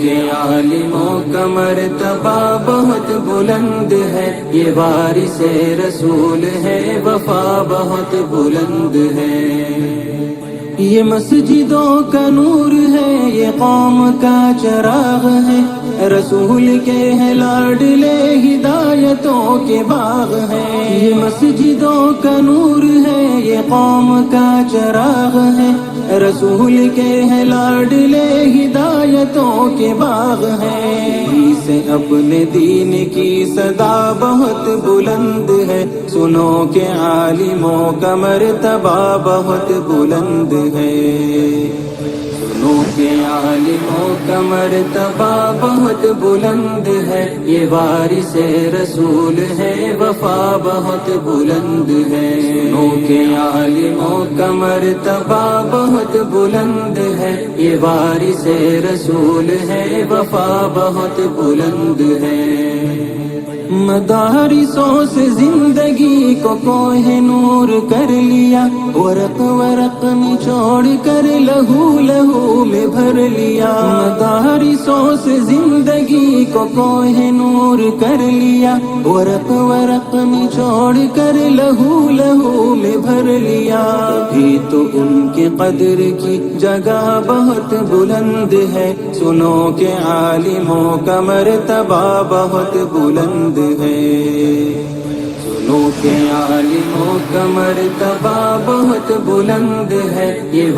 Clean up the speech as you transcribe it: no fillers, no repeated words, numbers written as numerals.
کے عالموں کا مرتبہ بہت بلند ہے، یہ وارث رسول ہے، وفا بہت بلند ہے۔ یہ مسجدوں کا نور ہے، یہ قوم کا چراغ ہے، رسول کے ہے لاڈلے، ہدایتوں کے باغ ہے۔ یہ مسجدوں کا نور ہے، یہ قوم کا چراغ ہے، رسول کے ہے لاڈلے، ہدایتوں کے باغ ہے۔ سے اپنے دین کی صدا بہت بلند ہے، سنو کہ عالموں کا مرتبہ بہت بلند ہے۔ سنو کہ عالموں کا مرتبہ بہت بلند ہے، یہ وارث رسول ہے، وفا بہت بلند ہے۔ سنو کہ عالموں کا مرتبہ بہت بلند ہے، یہ وارث رسول ہے، وفا بہت بلند ہے۔ مدارسوں سے زندگی کو کوہ نور کر لیا، ورق ورق نچوڑ کر لہو لہو میں بھر لیا۔ مدارسوں سے زندگی کو کوہ نور کر لیا، ورق ورق نچوڑ کر لہو لہو میں بھر لیا۔ بھی تو ان کی قدر کی جگہ بہت بلند ہے، سنو کہ عالموں کا مرتبہ بہت بلند ہے۔ سنو کہ عالموں کا مرتبہ بہت بلند ہے، یہ